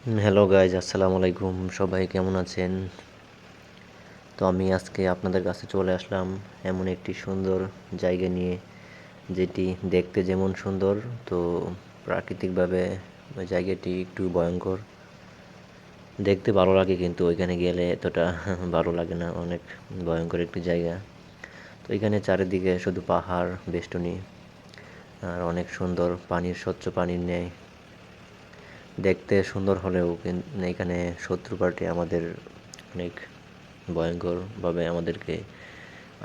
Hello guys, আসসালামু আলাইকুম। সবাই কেমন আছেন? তো আমি আজকে আপনাদের কাছে চলে আসলাম এমন একটি সুন্দর জায়গা নিয়ে, যেটি দেখতে যেমন সুন্দর, তো প্রাকৃতিকভাবে ওই জায়গাটি একটু ভয়ঙ্কর। দেখতে ভালো লাগে কিন্তু ওইখানে গেলে এতটা ভালো লাগে না, অনেক ভয়ঙ্কর একটি জায়গা। তো এখানে চারিদিকে শুধু পাহাড় বেষ্টনী, আর অনেক সুন্দর পানির, স্বচ্ছ পানির ন্যায় দেখতে সুন্দর হলেও এখানে শত্রু পার্টি আমাদের অনেক ভয়ঙ্করভাবে আমাদেরকে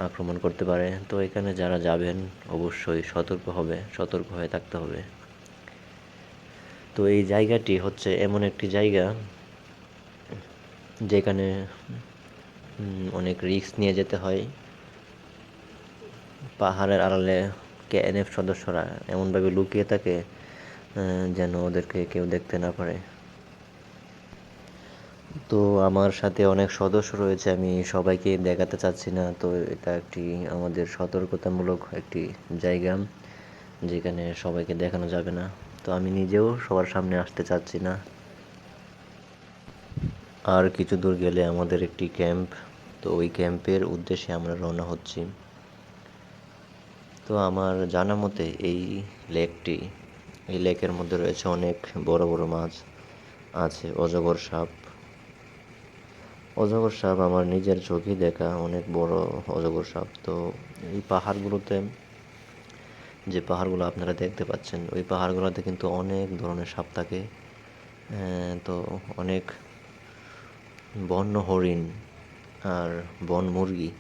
আক্রমণ করতে পারে। তো এখানে যারা যাবেন অবশ্যই সতর্ক হয়ে থাকতে হবে। তো এই জায়গাটি হচ্ছে এমন একটি জায়গা যেখানে অনেক রিস্ক নিয়ে যেতে হয়। পাহাড়ের আড়ালে কেএনএফ সদস্যরা এমনভাবে লুকিয়ে থাকে যেন ওদেরকে কেউ দেখতে না পারে। তো আমার সাথে অনেক সদস্য রয়েছে, আমি সবাইকে দেখাতে চাচ্ছি না। তো এটা একটি আমাদের সতর্কতামূলক একটি জায়গা, যেখানে সবাইকে দেখানো যাবে না। তো আমি নিজেও সবার সামনে আসতে চাচ্ছি না। আর কিছু দূর গেলে আমাদের একটি ক্যাম্প, তো ওই ক্যাম্পের উদ্দেশ্যে আমরা রওনা হচ্ছি। তো আমার জানা মতে এই লেকের মধ্যে রয়েছে অনেক বড় বড় মাছ আছে, অজগর সাপ আমার নিজের চোখে দেখা অনেক বড় অজগর সাপ। তো এই পাহাড়গুলোতে, যে পাহাড়গুলো আপনারা দেখতে পাচ্ছেন, ওই পাহাড়গুলোতে কিন্তু অনেক ধরনের সাপ থাকে। তো অনেক বন্য হরিণ আর বন মুরগি,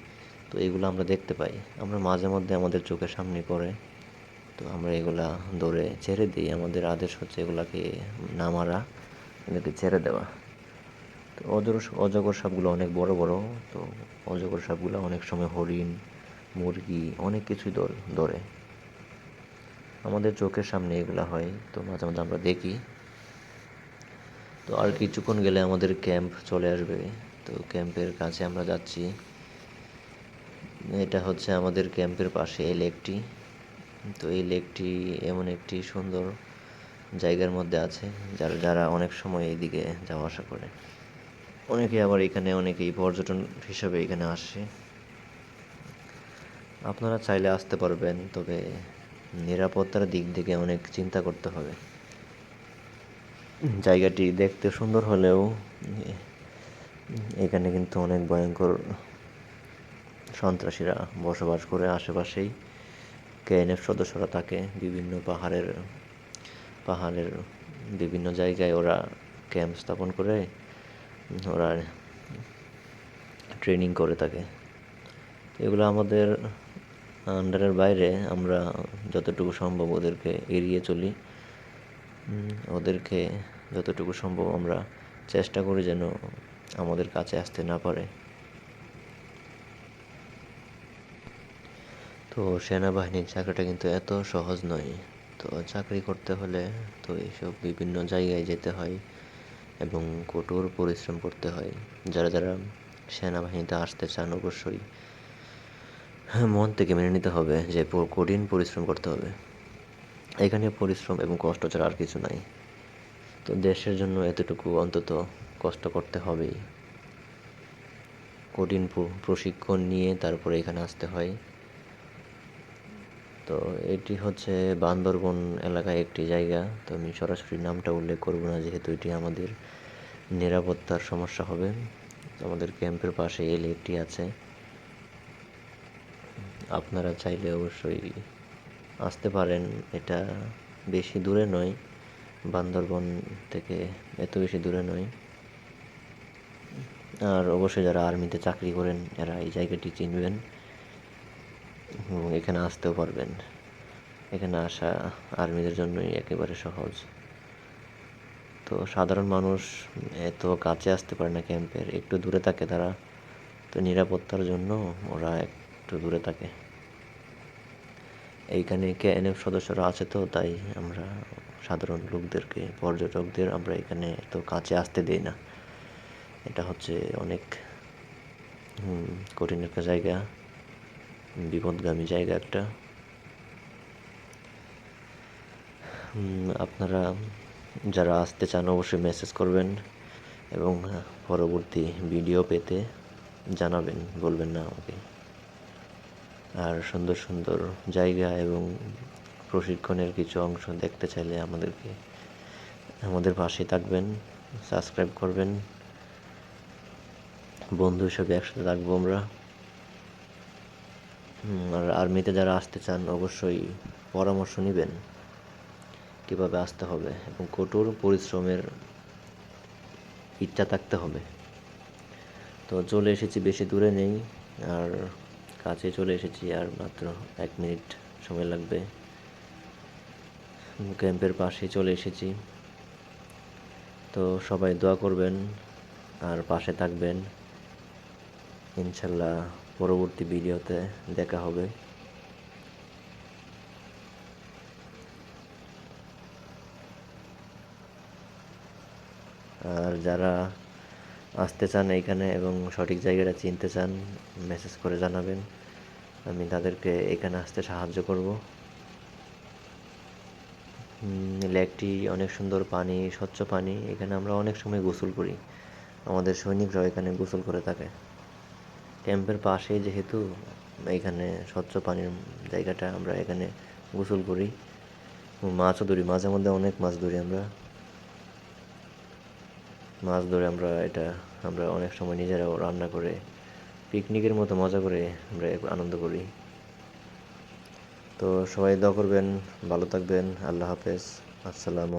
তো এগুলো আমরা দেখতে পাই। আমরা মাঝে মধ্যে আমাদের চোখের সামনে পড়ে, তো আমরা এগুলা ধরে ছেড়ে দিই। আমাদের আদেশ হচ্ছে এগুলাকে না মারা, এদেরকে ছেড়ে দেওয়া। তো অজগর সাপগুলো অনেক বড় বড়। তো অজগর সাপগুলো অনেক সময় হরিণ, মুরগি, অনেক কিছুই ধরে। আমাদের চোখের সামনে এগুলা হয়, তো মাঝে মাঝে আমরা দেখি। তো আর কিছুক্ষণ গেলে আমাদের ক্যাম্প চলে আসবে। তো ক্যাম্পের কাছে আমরা যাচ্ছি। এটা হচ্ছে আমাদের ক্যাম্পের পাশে এই লেকটি। তো এই লেকটি এমন একটি সুন্দর জায়গার মধ্যে আছে, যারা যারা অনেক সময় এইদিকে যাওয়া আসা করে। অনেকেই পর্যটন হিসেবে এখানে আসে। আপনারা চাইলে আসতে পারবেন, তবে নিরাপত্তার দিক থেকে অনেক চিন্তা করতে হবে। জায়গাটি দেখতে সুন্দর হলেও এখানে কিন্তু অনেক ভয়ঙ্কর সন্ত্রাসীরা বসবাস করে। আশেপাশেই কেএনএফ সদস্যরা থাকে বিভিন্ন পাহাড়ের বিভিন্ন জায়গায়। ওরা ক্যাম্প স্থাপন করে, ওরা ট্রেনিং করে থাকে। এগুলো আমাদের আন্ডারের বাইরে, আমরা যতটুকু সম্ভব ওদেরকে এড়িয়ে চলি। ওদেরকে যতটুকু সম্ভব আমরা চেষ্টা করি যেন আমাদের কাছে আসতে না পারে। তো সেনাবাহিনীর চাকরিটা কিন্তু এত সহজ নয়। তো চাকরি করতে হলে তো এইসব বিভিন্ন জায়গায় যেতে হয় এবং কঠোর পরিশ্রম করতে হয়। যারা যারা সেনাবাহিনীতে আসতে চান অবশ্যই মন থেকে মেনে নিতে হবে যে কঠিন পরিশ্রম করতে হবে। এখানে পরিশ্রম এবং কষ্ট ছাড়া আর কিছু নাই। তো দেশের জন্য এতটুকু অন্তত কষ্ট করতে হবেই। কঠিন প্রশিক্ষণ নিয়ে তারপরে এখানে আসতে হয়। তো এটি হচ্ছে বান্দরবন এলাকায় একটি জায়গা। তো আমি সরাসরি নামটা উল্লেখ করব না, যেহেতু এটি আমাদের নিরাপত্তার সমস্যা হবে। আমাদের ক্যাম্পের পাশে এই লেকটি আছে। আপনারা চাইলে অবশ্যই আসতে পারেন। এটা বেশি দূরে নয়, বান্দরবন থেকে এত বেশি দূরে নয়। আর অবশ্যই যারা আর্মিতে চাকরি করেন এরা এই জায়গাটি চিনবেন, এখানে আসতেও পারবেন। এখানে আসা আর্মিদের জন্যই একেবারে সহজ। তো সাধারণ মানুষ এত কাছে আসতে পারে না ক্যাম্পের, একটু দূরে থাকে তারা। তো নিরাপত্তার জন্য ওরা একটু দূরে থাকে। এইখানে কেএনএফ সদস্যরা আছে, তো তাই আমরা সাধারণ লোকদেরকে, পর্যটকদের আমরা এখানে এত কাছে আসতে দেই না। এটা হচ্ছে অনেক কঠিন একটা জায়গা, বিপদগামী জায়গা একটা। আপনারা যারা আসতে চান অবশ্যই মেসেজ করবেন এবং পরবর্তী ভিডিও পেতে জানাবেন, বলবেন না আমাকে। আর সুন্দর সুন্দর জায়গা এবং প্রশিক্ষণের কিছু অংশ দেখতে চাইলে আমাদের পাশে থাকবেন, সাবস্ক্রাইব করবেন। বন্ধু হিসেবে একসাথে থাকবো আমরা। আর আর্মিতে যারা আসতে চান অবশ্যই পরামর্শ নেবেন কীভাবে আসতে হবে, এবং কঠোর পরিশ্রমের ইচ্ছা থাকতে হবে। তো চলে এসেছি, বেশি দূরে নেই, আর কাছে চলে এসেছি, আর মাত্র 1 মিনিট সময় লাগবে। ক্যাম্পের পাশে চলে এসেছি। তো সবাই দোয়া করবেন আর পাশে থাকবেন। ইনশাল্লাহ পরবর্তী ভিডিওতে দেখা হবে। আর যারা আসতে চান এইখানে এবং সঠিক জায়গাটা চিনতে চান, মেসেজ করে জানাবেন, আমি তাদেরকে এখানে আসতে সাহায্য করব। লেকটি অনেক সুন্দর, পানি স্বচ্ছ পানি, এখানে আমরা অনেক সময় গোসল করি, আমাদের সৈনিকরাও এখানে গোসল করে থাকে। ক্যাম্পের পাশে যেহেতু এখানে স্বচ্ছ পানির জায়গাটা, আমরা এখানে গোসল করি, মাছও ধরি, মাঝে মধ্যে অনেক মাছ ধরি আমরা। মাছ ধরে আমরা অনেক সময় নিজেরাও রান্না করে পিকনিকের মতো মজা করে আমরা আনন্দ করি। তো সবাই দোয়া করবেন, ভালো থাকবেন। আল্লাহ হাফেজ, আসসালামু